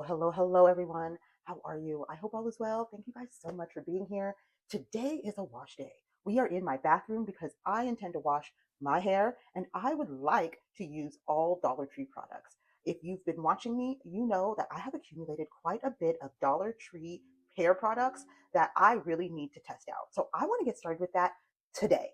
Hello, everyone. How are you? I hope all is well. Thank you guys so much for being here. Today is a wash day. We are in my bathroom because I intend to wash my hair and I would like to use all Dollar Tree products. If you've been watching me, you know that I have accumulated quite a bit of Dollar Tree hair products that I really need to test out. So I want to get started with that today.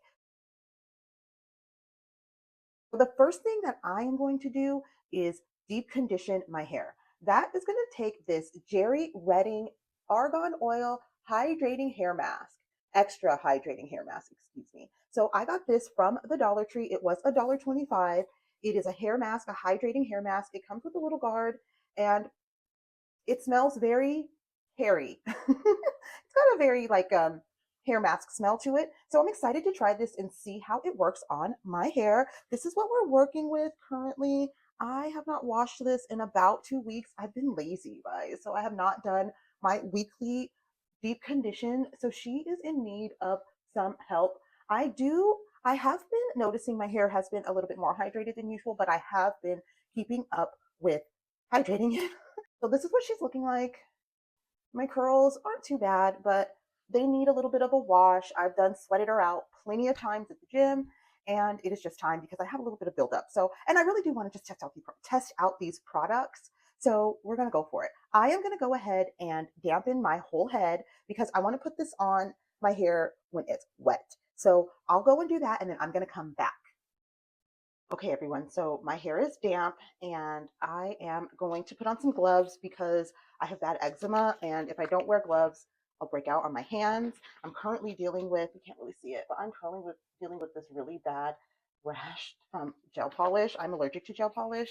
The first thing that I am going to do is deep condition my hair. That is going to take this Jerry Redding Argan Oil Hydrating Hair Mask, extra hydrating hair mask, excuse me. So I got this from the Dollar Tree. It was $1.25. It is a hair mask, a hydrating hair mask. It comes with a little guard and it smells very hairy. It's got a very hair mask smell to it. So I'm excited to try this and see how it works on my hair. This is what we're working with currently. I have not washed this in about 2 weeks. I've been lazy, guys. So I have not done my weekly deep condition. So she is in need of some help. I have been noticing my hair has been a little bit more hydrated than usual, but I have been keeping up with hydrating it. So this is what she's looking like. My curls aren't too bad, but they need a little bit of a wash. I've done sweated her out plenty of times at the gym, and it is just time because I have a little bit of buildup. So, and I really do want to just test out these products. So we're gonna go for it. I am gonna go ahead and dampen my whole head because I want to put this on my hair when it's wet. So I'll go and do that, and then I'm gonna come back. Okay, everyone, so my hair is damp and I am going to put on some gloves because I have bad eczema, and if I don't wear gloves, I'll break out on my hands. I'm currently dealing with, you can't really see it, but I'm currently dealing with this really bad rash from gel polish. I'm allergic to gel polish,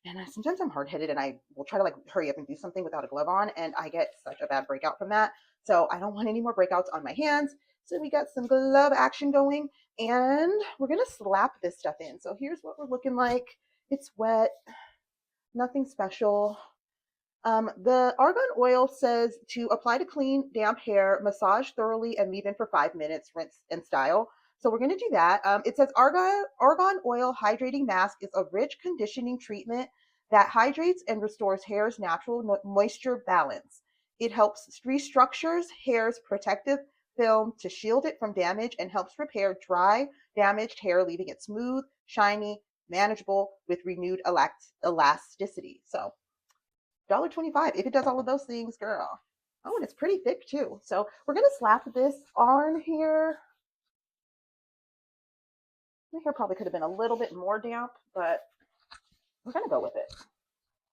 and sometimes I'm hard-headed and I will try to hurry up and do something without a glove on, and I get such a bad breakout from that. So I don't want any more breakouts on my hands. So we got some glove action going, and we're gonna slap this stuff in. So here's what we're looking like. It's wet, nothing special. The argan oil says to apply to clean, damp hair, massage thoroughly, and leave in for 5 minutes, rinse and style. So we're gonna do that. It says argan oil hydrating mask is a rich conditioning treatment that hydrates and restores hair's natural moisture balance. It helps restructures hair's protective film to shield it from damage and helps repair dry, damaged hair, leaving it smooth, shiny, manageable with renewed elasticity. So $1.25 if it does all of those things, girl. Oh, and it's pretty thick too. So we're gonna slap this on here. My hair probably could have been a little bit more damp, but we're gonna go with it.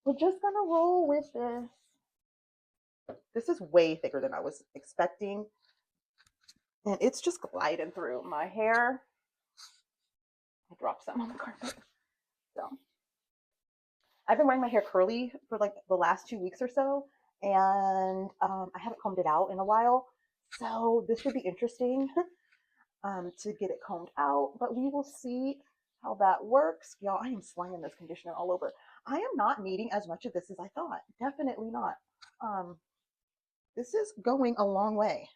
We're just gonna roll with this. This is way thicker than I was expecting, and it's just gliding through my hair. I dropped some on the carpet. So I've been wearing my hair curly for like the last 2 weeks or so, and I haven't combed it out in a while. So this should be interesting to get it combed out, but we will see how that works. Y'all, I am slanging this conditioner all over. I am not needing as much of this as I thought. Definitely not. This is going a long way.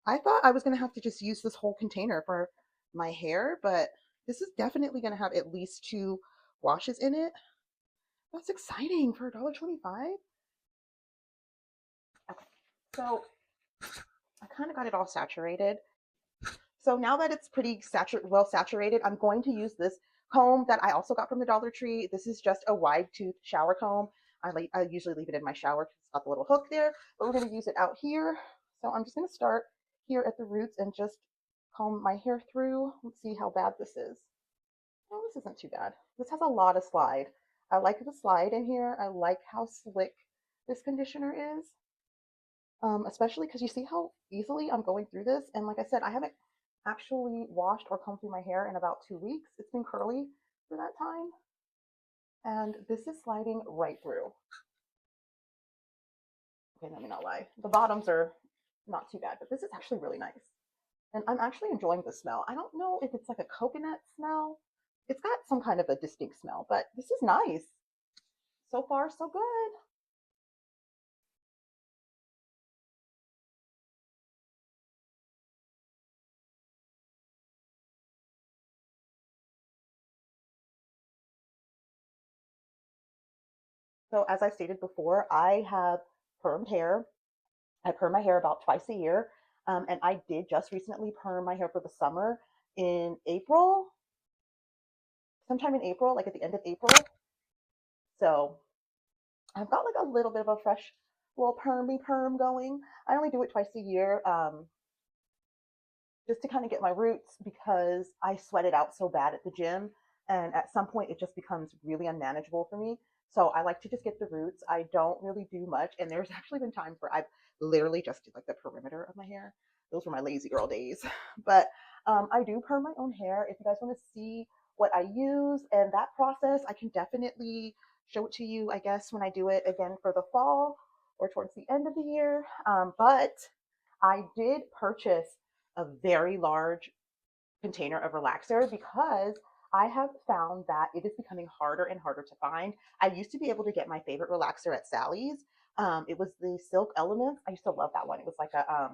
I thought I was going to have to just use this whole container for my hair, but this is definitely going to have at least 2 washes in it. That's exciting for $1.25. Okay, so I kind of got it all saturated. So now that it's pretty well saturated, I'm going to use this comb that I also got from the Dollar Tree. This is just a wide tooth shower comb. I usually leave it in my shower because it's got the little hook there, but we're going to use it out here. So I'm just going to start here at the roots and just comb my hair through. Let's see how bad this is. Oh, this isn't too bad. This has a lot of slide. I like the slide in here. I like how slick this conditioner is, especially because you see how easily I'm going through this. And like I said, I haven't actually washed or combed through my hair in about 2 weeks. It's been curly for that time. And this is sliding right through. Okay, let me not lie. The bottoms are not too bad, but this is actually really nice. And I'm actually enjoying the smell. I don't know if it's like a coconut smell. It's got some kind of a distinct smell, but this is nice. So far, so good. So as I stated before, I have permed hair. I perm my hair about twice a year. And I did just recently perm my hair for the summer in April, sometime in April, like at the end of April. So I've got like a little bit of a fresh little permy perm going. I only do it twice a year. Just to kind of get my roots because I sweat it out so bad at the gym. And at some point, it just becomes really unmanageable for me. So I like to just get the roots. I don't really do much. And there's actually been times where I've literally just did like the perimeter of my hair. Those were my lazy girl days. But I do perm my own hair. If you guys want to see what I use and that process, I can definitely show it to you, I guess, when I do it again for the fall or towards the end of the year. But I did purchase a very large container of relaxer because I have found that it is becoming harder and harder to find. I used to be able to get my favorite relaxer at Sally's. It was the Silk Elements. I used to love that one. It was like a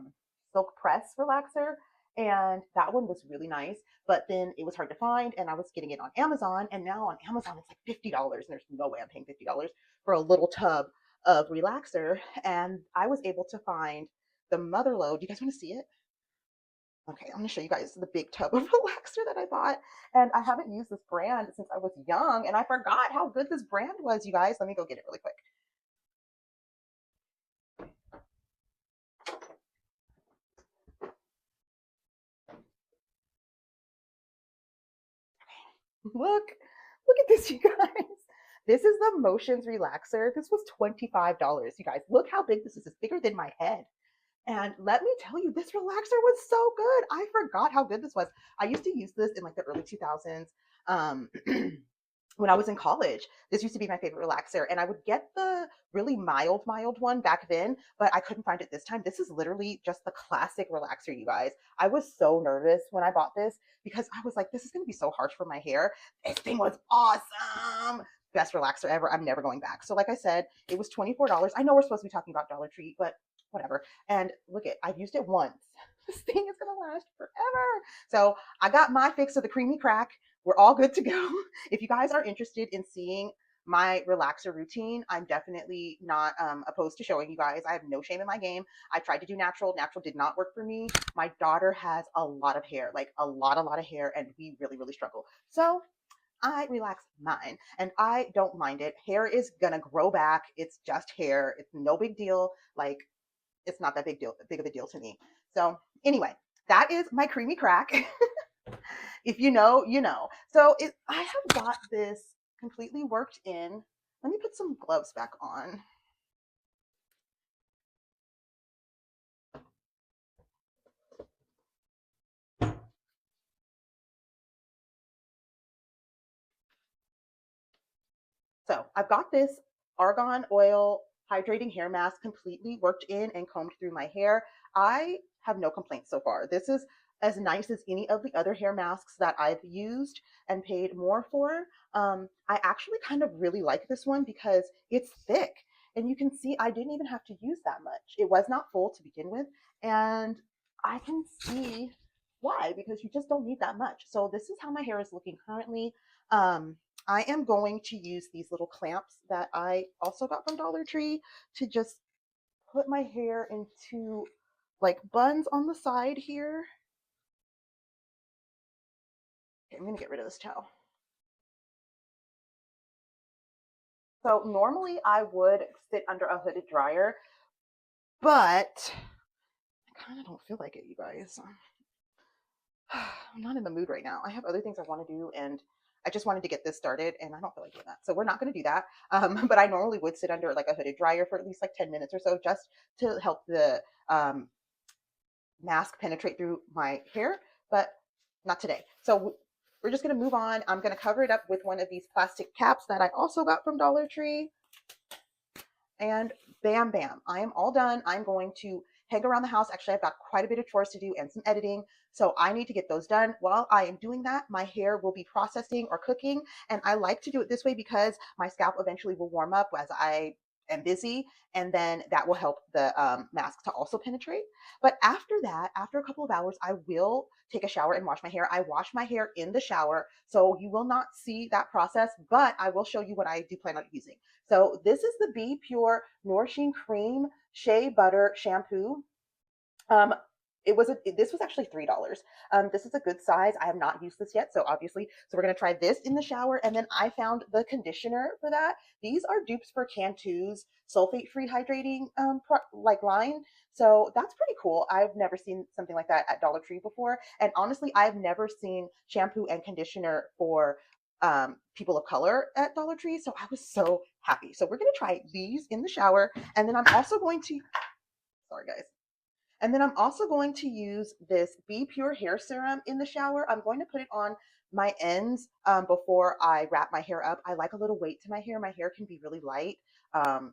silk press relaxer. And that one was really nice, but then it was hard to find, and I was getting it on Amazon. And now on Amazon, it's like $50, and there's no way I'm paying $50 for a little tub of relaxer. And I was able to find the Mother Load. You guys want to see it? Okay, I'm gonna show you guys the big tub of relaxer that I bought. And I haven't used this brand since I was young, and I forgot how good this brand was, you guys. Let me go get it really quick. Look at this, you guys. This is the Motions Relaxer. This was $25, you guys. Look how big this is. It's bigger than my head. And let me tell you, this relaxer was so good. I forgot how good this was. I used to use this in like the early 2000s. When I was in college, this used to be my favorite relaxer. And I would get the really mild one back then, but I couldn't find it this time. This is literally just the classic relaxer, you guys. I was so nervous when I bought this because I was like, this is going to be so harsh for my hair. This thing was awesome. Best relaxer ever. I'm never going back. So, like I said, it was $24. I know we're supposed to be talking about Dollar Tree, but whatever. And look at, I've used it once. This thing is going to last forever. So I got my fix of the creamy crack. We're all good to go. If you guys are interested in seeing my relaxer routine, I'm definitely not opposed to showing you guys. I have no shame in my game. I tried to do natural. Natural did not work for me. My daughter has a lot of hair, like a lot of hair, and we really, really struggle. So I relax mine and I don't mind it. Hair is gonna grow back. It's just hair. It's no big deal. Like, it's not that big of a deal to me. So anyway, that is my creamy crack. If you know, you know. So I have got this completely worked in. Let me put some gloves back on. So I've got this argan oil hydrating hair mask completely worked in and combed through my hair. I have no complaints so far. This is as nice as any of the other hair masks that I've used and paid more for. I actually kind of really like this one because it's thick. And you can see I didn't even have to use that much. It was not full to begin with. And I can see why, because you just don't need that much. So this is how my hair is looking currently. I am going to use these little clamps that I also got from Dollar Tree to just put my hair into like buns on the side here. Okay, I'm going to get rid of this towel. So normally I would sit under a hooded dryer, but I kind of don't feel like it, you guys. I'm not in the mood right now. I have other things I want to do, and I just wanted to get this started, and I don't feel like doing that. So we're not going to do that. But I normally would sit under like a hooded dryer for at least like 10 minutes or so, just to help the mask penetrate through my hair, but not today. So we're just going to move on. I'm going to cover it up with one of these plastic caps that I also got from Dollar Tree. And bam, bam, I am all done. I'm going to hang around the house. Actually, I've got quite a bit of chores to do and some editing. So I need to get those done. While I am doing that, my hair will be processing or cooking. And I like to do it this way because my scalp eventually will warm up as I am busy, and then that will help the mask to also penetrate. But after that, after a couple of hours, I will take a shower and wash my hair. I wash my hair in the shower, so you will not see that process, but I will show you what I do plan on using. So this is the Be Pure Nourishing Cream Shea Butter Shampoo. Um, this was actually $3. This is a good size. I have not used this yet, so obviously, so we're gonna try this in the shower, and then I found the conditioner for that. These are dupes for Cantu's sulfate-free hydrating like line. So that's pretty cool. I've never seen something like that at Dollar Tree before, and honestly, I've never seen shampoo and conditioner for people of color at Dollar Tree. So I was so happy. So we're gonna try these in the shower, and then I'm also going to. Sorry, guys. And then I'm also going to use this Be Pure hair serum in the shower. I'm going to put it on my ends before I wrap my hair up. I like a little weight to my hair. My hair can be really light.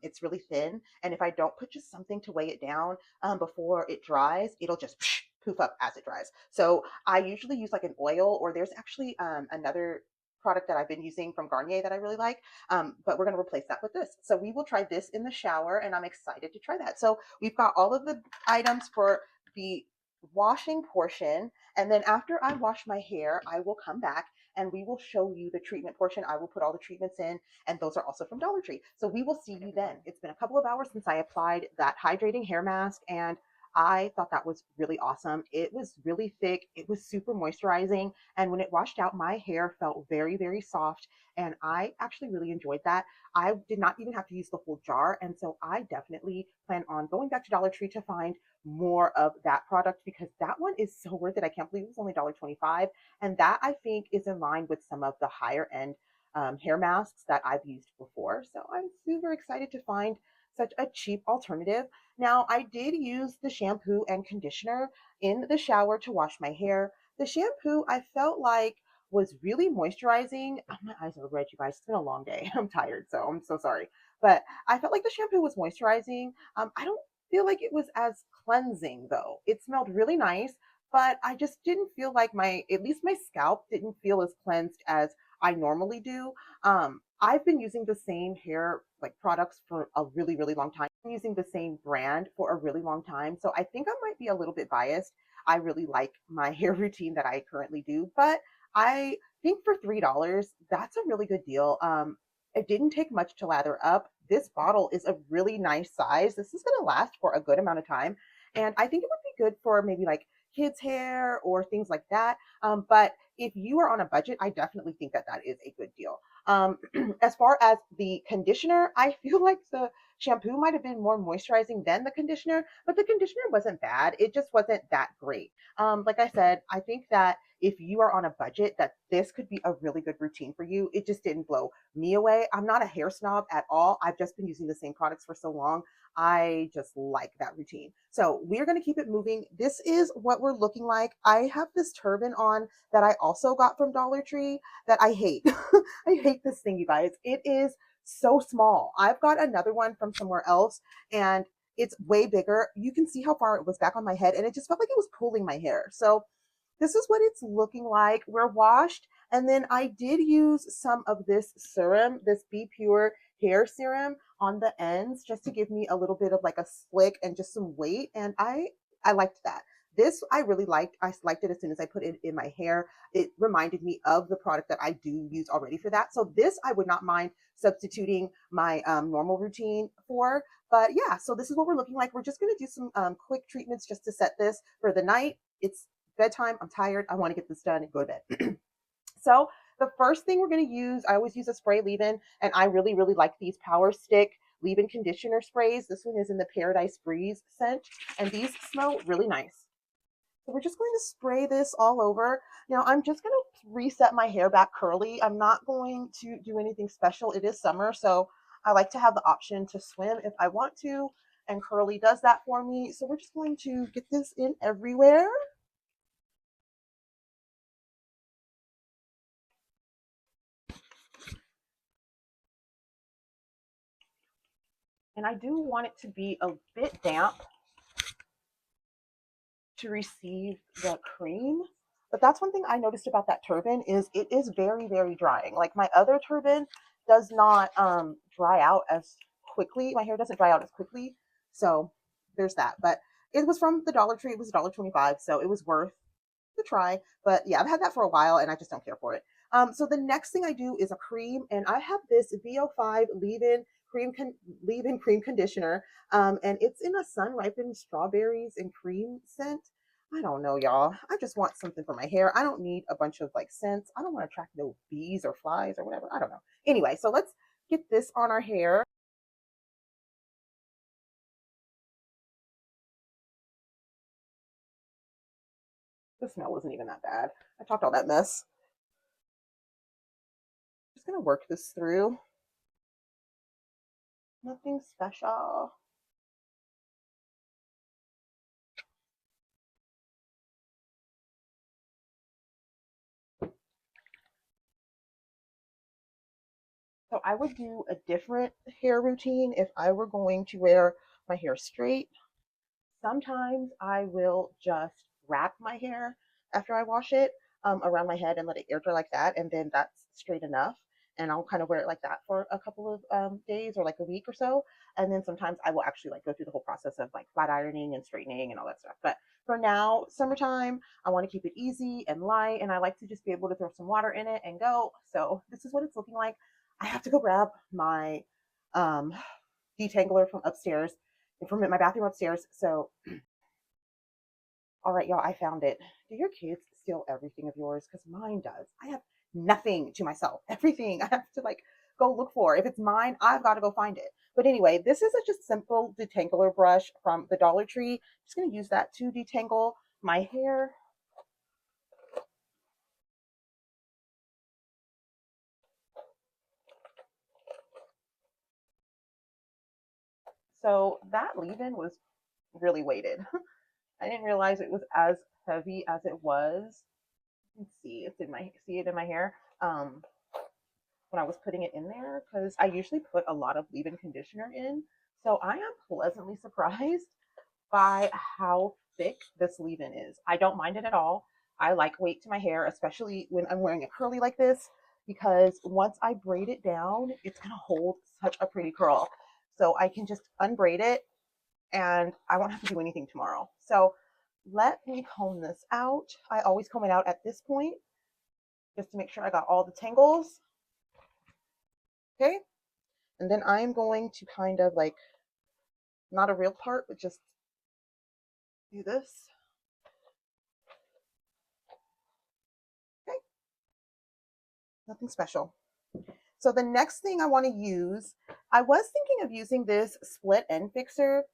It's really thin. And if I don't put just something to weigh it down before it dries, it'll just poof up as it dries. So I usually use like an oil, or there's actually another product that I've been using from Garnier that I really like. But we're going to replace that with this. So we will try this in the shower, and I'm excited to try that. So we've got all of the items for the washing portion. And then after I wash my hair, I will come back and we will show you the treatment portion. I will put all the treatments in, and those are also from Dollar Tree. So we will see you then. It's been a couple of hours since I applied that hydrating hair mask, and I thought that was really awesome. It was really thick. It was super moisturizing. And when it washed out, my hair felt very, very soft. And I actually really enjoyed that. I did not even have to use the whole jar. And so I definitely plan on going back to Dollar Tree to find more of that product, because that one is so worth it. I can't believe it was only $1.25. And that, I think, is in line with some of the higher end hair masks that I've used before. So I'm super excited to find such a cheap alternative. Now, I did use the shampoo and conditioner in the shower to wash my hair. The shampoo, I felt like, was really moisturizing. Oh, my eyes are red, you guys. It's been a long day. I'm tired, so I'm so sorry. But I felt like the shampoo was moisturizing. I don't feel like it was as cleansing though. It smelled really nice, but I just didn't feel like at least my scalp didn't feel as cleansed as I normally do. I've been using the same hair like products for a really, really long time. I'm using the same brand for a really long time. So I think I might be a little bit biased. I really like my hair routine that I currently do, but I think for $3, that's a really good deal. It didn't take much to lather up. This bottle is a really nice size. This is going to last for a good amount of time. And I think it would be good for maybe like kids' hair or things like that. But if you are on a budget, I definitely think that that is a good deal. As far as the conditioner, I feel like the shampoo might have been more moisturizing than the conditioner, but the conditioner wasn't bad. It just wasn't that great. Like I said, I think that if you are on a budget, that this could be a really good routine for you. It just didn't blow me away. I'm not a hair snob at all. I've just been using the same products for so long. I just like that routine. So we're going to keep it moving. This is what we're looking like. I have this turban on that I also got from Dollar Tree that I hate. I hate this thing, you guys. It is so small. I've got another one from somewhere else, and it's way bigger. You can see how far it was back on my head, and it just felt like it was pulling my hair. So this is what it's looking like. We're washed. And then I did use some of this serum, this Be Pure hair serum on the ends, just to give me a little bit of like a slick and just some weight. And I liked that. This I really liked. I liked it as soon as I put it in my hair. It reminded me of the product that I do use already for that. So this I would not mind substituting my normal routine for. But yeah, so this is what we're looking like. We're just going to do some quick treatments just to set this for the night. It's bedtime. I'm tired. I want to get this done and go to bed. So the first thing we're going to use, I always use a spray leave-in, and I really, really like these Power Stick leave-in conditioner sprays. This one is in the Paradise Breeze scent, and these smell really nice. So we're just going to spray this all over. Now I'm just going to reset my hair back curly. I'm not going to do anything special. It is summer, so I like to have the option to swim if I want to, and curly does that for me. So we're just going to get this in everywhere. And I do want it to be a bit damp to receive the cream. But that's one thing I noticed about that turban is it is very, very drying. Like my other turban does not dry out as quickly. My hair doesn't dry out as quickly. So there's that. But it was from the Dollar Tree. It was $1.25, so it was worth the try. But yeah, I've had that for a while and I just don't care for it. So the next thing I do is a cream, and I have this VO5 leave-in cream conditioner, and it's in a sun-ripened strawberries and cream scent. I don't know, y'all. I just want something for my hair. I don't need a bunch of like scents. I don't want to attract no bees or flies or whatever. I don't know. Anyway, so let's get this on our hair. The smell wasn't even that bad. I talked all that mess. Just gonna work this through. Nothing special. So I would do a different hair routine if I were going to wear my hair straight. Sometimes I will just wrap my hair after I wash it around my head and let it air dry like that, and then that's straight enough. And I'll kind of wear it like that for a couple of days or like a week or so. And then sometimes I will actually like go through the whole process of like flat ironing and straightening and all that stuff. But for now, summertime, I want to keep it easy and light, and I like to just be able to throw some water in it and go. So this is what it's looking like. I have to go grab my um, detangler from upstairs, from my bathroom upstairs. So, all right, y'all, I found it. Do your kids steal everything of yours? Because mine does. I have nothing to myself. Everything I have to like go look for. If it's mine, I've got to go find it. But anyway, this is a just simple detangler brush from the Dollar Tree. Just gonna use that to detangle my hair. So that leave-in was really weighted. I didn't realize it was as heavy as it was. Let's see, it's in my see it in my hair. When I was putting it in there, because I usually put a lot of leave-in conditioner in. So I am pleasantly surprised by how thick this leave-in is. I don't mind it at all. I like weight to my hair, especially when I'm wearing a curly like this, because once I braid it down, it's gonna hold such a pretty curl. So I can just unbraid it and I won't have to do anything tomorrow. So let me comb this out. I always comb it out at this point just to make sure I got all the tangles. Okay. And then I'm going to kind of like, not a real part, but just do this. Okay. Nothing special. So the next thing I want to use, I was thinking of using this split end fixer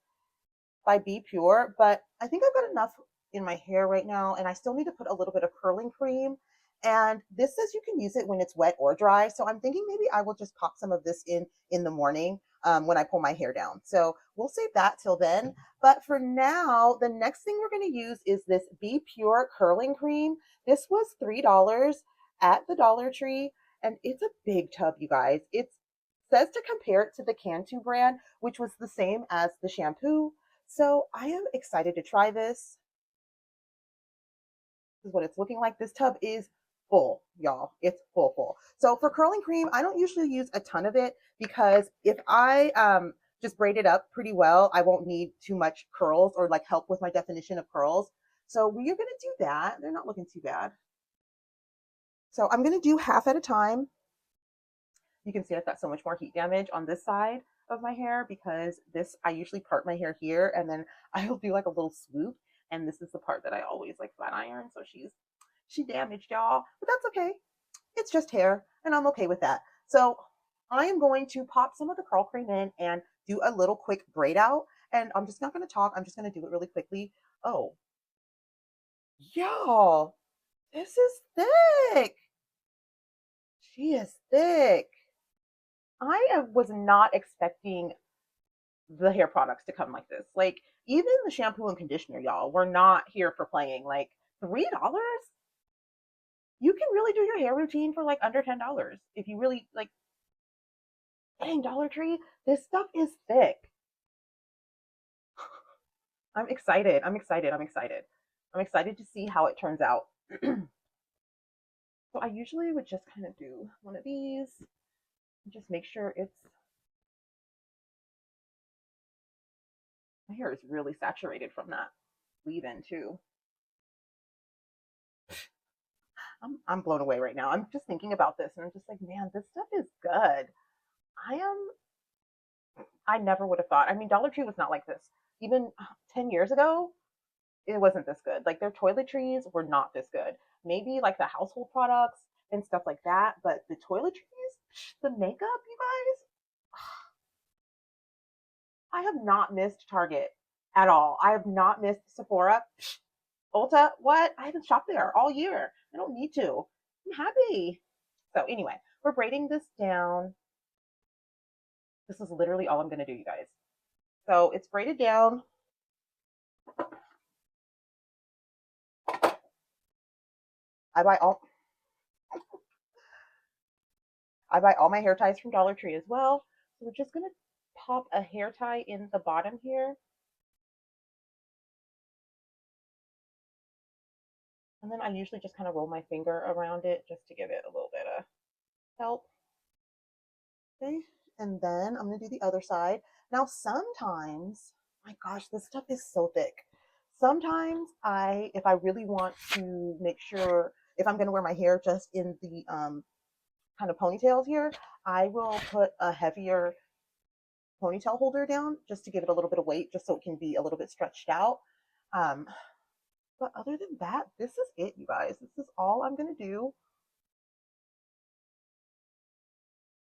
by Be Pure, but I think I've got enough in my hair right now, and I still need to put a little bit of curling cream. And this says you can use it when it's wet or dry. So I'm thinking maybe I will just pop some of this in the morning when I pull my hair down. So we'll save that till then. But for now, the next thing we're going to use is this Be Pure curling cream. This was $3 at the Dollar Tree, and it's a big tub, you guys. It says to compare it to the Cantu brand, which was the same as the shampoo. So I am excited to try this. This is what it's looking like. This tub is full, y'all. It's full. So for curling cream, I don't usually use a ton of it because if I just braid it up pretty well, I won't need too much curls or like help with my definition of curls. So we are going to do that. They're not looking too bad. So I'm going to do half at a time. You can see I've got so much more heat damage on this side of my hair because this, I usually part my hair here and then I'll do like a little swoop. And this is the part that I always like flat iron. So she damaged, y'all, but that's okay. It's just hair and I'm okay with that. So I am going to pop some of the curl cream in and do a little quick braid out. And I'm just not going to talk. I'm just going to do it really quickly. Oh, y'all, this is thick. She is thick. I was not expecting the hair products to come like this. Like even the shampoo and conditioner, y'all, we're not here for playing. Like $3, you can really do your hair routine for like under $10 if you really like. Dang, Dollar Tree, this stuff is thick. I'm excited. I'm excited. I'm excited. I'm excited to see how it turns out. So I usually would just kind of do one of these, and just make sure it's My hair is really saturated from that leave-in too. I'm blown away right now. I'm just thinking about this and I'm just like, man, this stuff is good. I am I never would have thought. I mean, Dollar Tree was not like this. Even 10 years ago, it wasn't this good. Like their toiletries were not this good. Maybe like the household products and stuff like that, but the toiletries, the makeup, you guys, I have not missed Target at all. I have not missed Sephora, Ulta. What? I haven't shopped there all year. I don't need to. I'm happy. So anyway, we're braiding this down. This is literally all I'm going to do, you guys. So it's braided down. I buy all I buy all my hair ties from Dollar Tree as well. So we're just gonna pop a hair tie in the bottom here. And then I usually just kind of roll my finger around it just to give it a little bit of help. Okay. And then I'm gonna do the other side. Now sometimes, my gosh, this stuff is so thick. Sometimes if I really want to make sure if I'm gonna wear my hair just in the kind of ponytails here, I will put a heavier ponytail holder down just to give it a little bit of weight, just so it can be a little bit stretched out. Um, but other than that, this is it, you guys. This is all I'm going to do.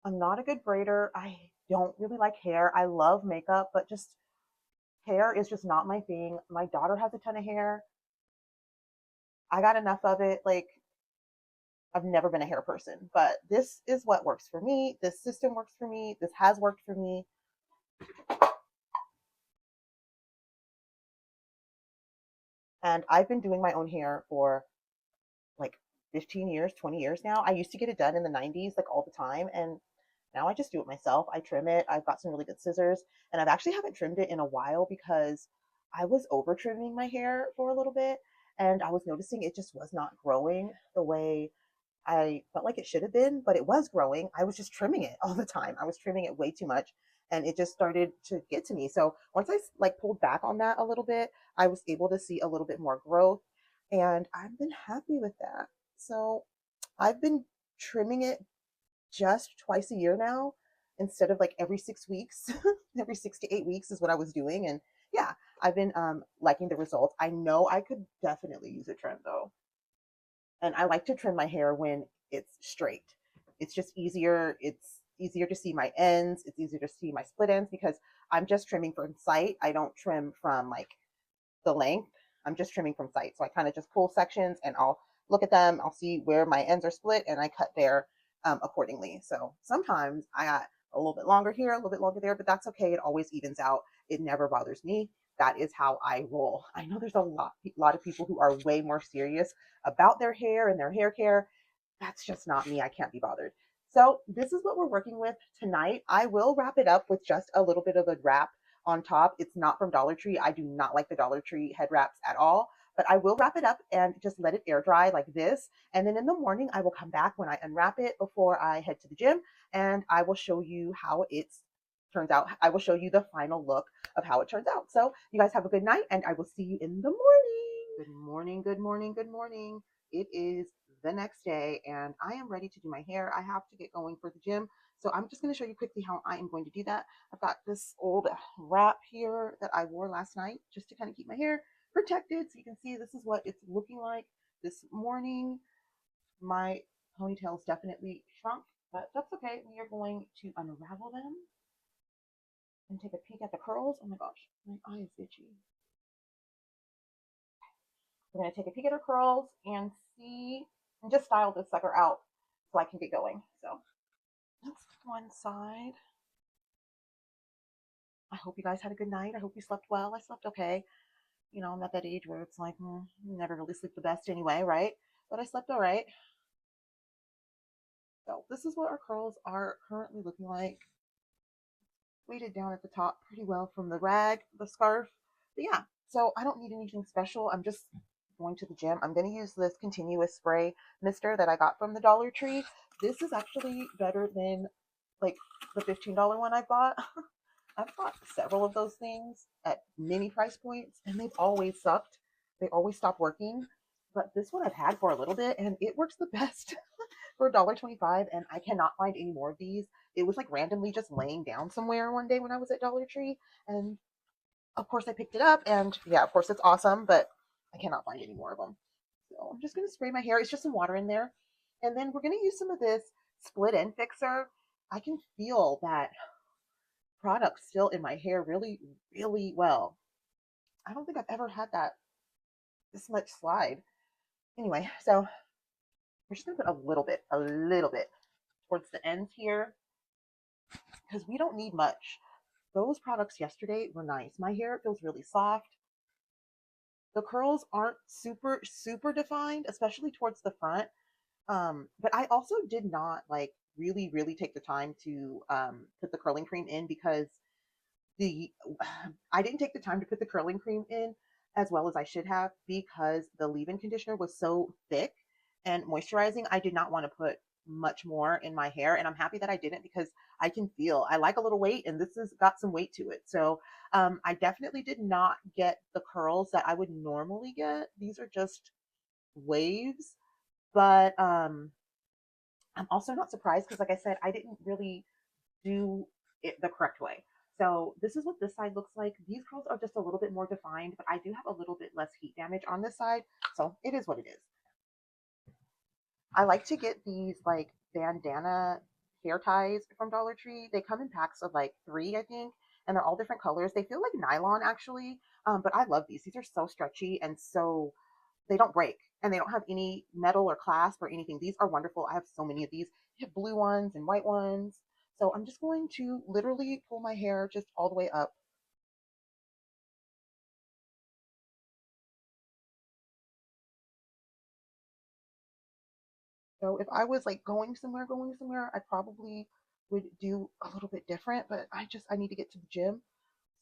I'm not a good braider. I don't really like hair. I love makeup, but just hair is just not my thing. My daughter has a ton of hair. I got enough of it. Like, I've never been a hair person, but this is what works for me. This system works for me. This has worked for me. And I've been doing my own hair for like 15 years, 20 years now. I used to get it done in the 90s, like all the time. And now I just do it myself. I trim it. I've got some really good scissors. And I've actually haven't trimmed it in a while because I was over trimming my hair for a little bit. And I was noticing it just was not growing the way I felt like it should have been, but it was growing. I was just trimming it all the time. I was trimming it way too much and it just started to get to me. So once I like pulled back on that a little bit, I was able to see a little bit more growth and I've been happy with that. So I've been trimming it just twice a year now instead of like every 6 weeks. Every 6 to 8 weeks is what I was doing. And yeah, I've been liking the results. I know I could definitely use a trim though. And I like to trim my hair when it's straight. It's just easier. It's easier to see my ends. It's easier to see my split ends because I'm just trimming from sight. I don't trim from like the length. I'm just trimming from sight. So I kind of just pull sections and I'll look at them. I'll see where my ends are split and I cut there accordingly. So sometimes I got a little bit longer here, a little bit longer there, but that's okay. It always evens out. It never bothers me. That is how I roll. I know there's a lot of people who are way more serious about their hair and their hair care. That's just not me. I can't be bothered. So this is what we're working with tonight. I will wrap it up with just a little bit of a wrap on top. It's not from Dollar Tree. I do not like the Dollar Tree head wraps at all, but I will wrap it up and just let it air dry like this. And then in the morning, I will come back when I unwrap it before I head to the gym and I will show you how it turns out. I will show you the final look of how it turns out. So you guys have a good night and I will see you in the morning. Good morning, good morning, good morning. It is the next day and I am ready to do my hair. I have to get going for the gym. So I'm just going to show you quickly how I am going to do that. I've got this old wrap here that I wore last night just to kind of keep my hair protected. So you can see this is what it's looking like this morning. My ponytails definitely shrunk, but that's okay. We are going to unravel them and take a peek at the curls. Oh my gosh, my eye is itchy. We're going to take a peek at her curls and see and just style this sucker out so I can get going. So that's one side. I hope you guys had a good night. I hope you slept well. I slept okay. You know, I'm at that age where it's like, you never really sleep the best anyway, right? But I slept all right. So this is what our curls are currently looking like. Weighted down at the top pretty well from the rag, the scarf. But yeah, so I don't need anything special. I'm just going to the gym. I'm going to use this continuous spray mister that I got from the Dollar Tree. This is actually better than like the $15 one I bought. I've bought several of those things at many price points and they've always sucked. They always stop working. But this one I've had for a little bit and it works the best for $1.25, and I cannot find any more of these. It was like randomly just laying down somewhere one day when I was at Dollar Tree, and of course I picked it up, and yeah, of course it's awesome, but I cannot find any more of them. So I'm just gonna spray my hair. It's just some water in there, and then we're gonna use some of this split end fixer. I can feel that product still in my hair really, really well. I don't think I've ever had that this much slide. Anyway, so we're just gonna put a little bit towards the ends here because we don't need much. Those products yesterday were nice. My hair feels really soft. The curls aren't super, super defined, especially towards the front. But I also did not like really, really take the time to put the curling cream in because the I didn't take the time to put the curling cream in as well as I should have because the leave-in conditioner was so thick and moisturizing. I did not want to put much more in my hair, and I'm happy that I didn't because I like a little weight, and this has got some weight to it. So I definitely did not get the curls that I would normally get. These are just waves, but I'm also not surprised because, like I said, I didn't really do it the correct way. So this is what this side looks like. These curls are just a little bit more defined, but I do have a little bit less heat damage on this side. So it is what it is. I like to get these like bandana hair ties from Dollar Tree. They come in packs of like three, I think, and they're all different colors. They feel like nylon actually, but I love these. These are so stretchy and so they don't break and they don't have any metal or clasp or anything. These are wonderful. I have so many of these. I have blue ones and white ones. So I'm just going to literally pull my hair just all the way up. So if I was like going somewhere, I probably would do a little bit different, but I need to get to the gym.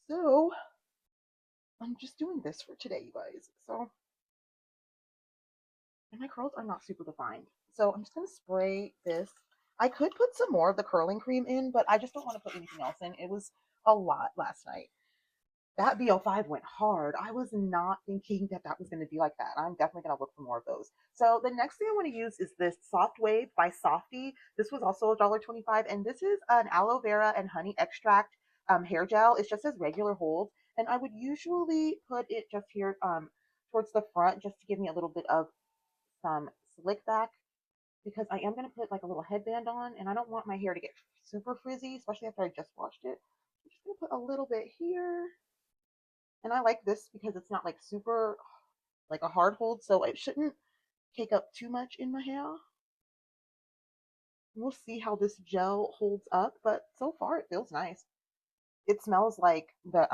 So I'm just doing this for today, you guys. So, and my curls are not super defined. So I'm just gonna spray this. I could put some more of the curling cream in, but I just don't want to put anything else in. It was a lot last night. That BO5 went hard. I was not thinking that that was going to be like that. I'm definitely going to look for more of those. So the next thing I want to use is this Soft Wave by Softy. This was also $1.25, and this is an aloe vera and honey extract hair gel. It's just as regular hold, and I would usually put it just here towards the front just to give me a little bit of some slick back because I am going to put like a little headband on, and I don't want my hair to get super frizzy, especially after I just washed it. I'm just going to put a little bit here, and I like this because it's not like super like a hard hold, so it shouldn't take up too much in my hair. We'll see how this gel holds up, but so far it feels nice. It smells like the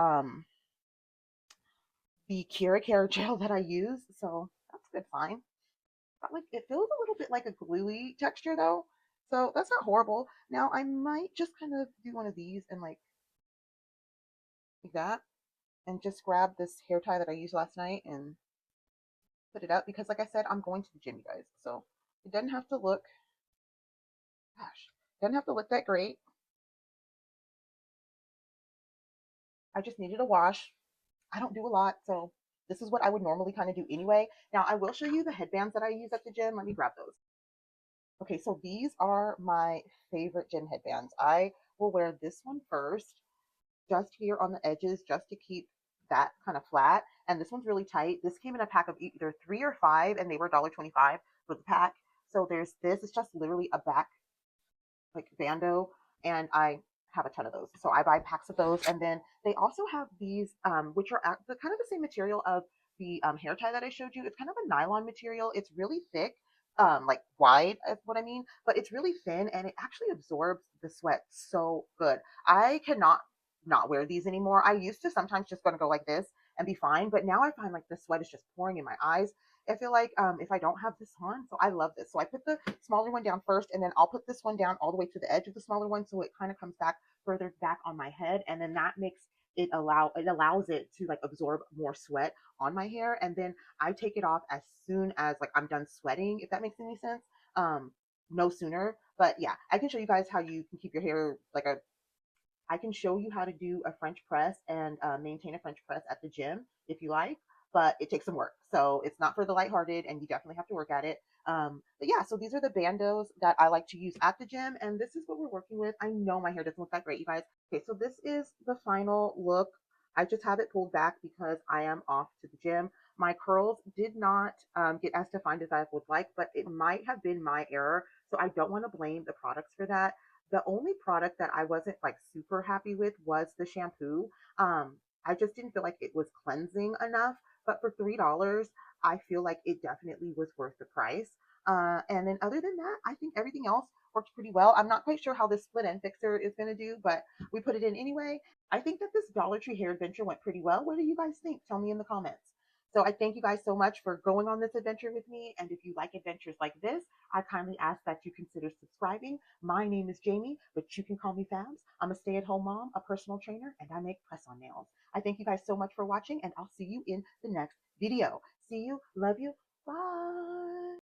Care gel that I use, so that's good fine. But like it feels a little bit like a gluey texture though. So that's not horrible. Now I might just kind of do one of these and like that and just grab this hair tie that I used last night and put it up because like I said, I'm going to the gym, you guys. So it doesn't have to look, gosh, it doesn't have to look that great. I just needed a wash. I don't do a lot, so this is what I would normally kind of do anyway. Now I will show you the headbands that I use at the gym. Let me grab those. Okay, so these are my favorite gym headbands. I will wear this one first, just here on the edges, just to keep that kind of flat. And this one's really tight. This came in a pack of either three or five, and they were $1.25 for the pack. So there's this. It's just literally a back like bando, and I have a ton of those. So I buy packs of those, and then they also have these, which are the kind of the same material of the hair tie that I showed you. It's kind of a nylon material. It's really thick, like wide, is what I mean, but it's really thin, and it actually absorbs the sweat so good. I cannot not wear these anymore. I used to sometimes just gonna go like this and be fine, but now I find like the sweat is just pouring in my eyes. I feel like if I don't have this on, so I love this. So I put the smaller one down first, and then I'll put this one down all the way to the edge of the smaller one, so it kind of comes back further back on my head, and then that makes it allows it to like absorb more sweat on my hair, and then I take it off as soon as like I'm done sweating, if that makes any sense. No sooner, but yeah, I can show you guys how you can keep your hair like a I can show you how to do a French press and maintain a French press at the gym if you like, but it takes some work. So it's not for the lighthearted, and you definitely have to work at it. But yeah, so these are the bandos that I like to use at the gym, and this is what we're working with. I know my hair doesn't look that great, you guys. Okay, so this is the final look. I just have it pulled back because I am off to the gym. My curls did not get as defined as I would like, but it might have been my error. So I don't want to blame the products for that. The only product that I wasn't like super happy with was the shampoo. I just didn't feel like it was cleansing enough. But for $3, I feel like it definitely was worth the price. And then other than that, I think everything else worked pretty well. I'm not quite sure how this split end fixer is going to do, but we put it in anyway. I think that this Dollar Tree hair adventure went pretty well. What do you guys think? Tell me in the comments. So I thank you guys so much for going on this adventure with me. And if you like adventures like this, I kindly ask that you consider subscribing. My name is Jamie, but you can call me Fabs. I'm a stay-at-home mom, a personal trainer, and I make press-on nails. I thank you guys so much for watching, and I'll see you in the next video. See you. Love you. Bye.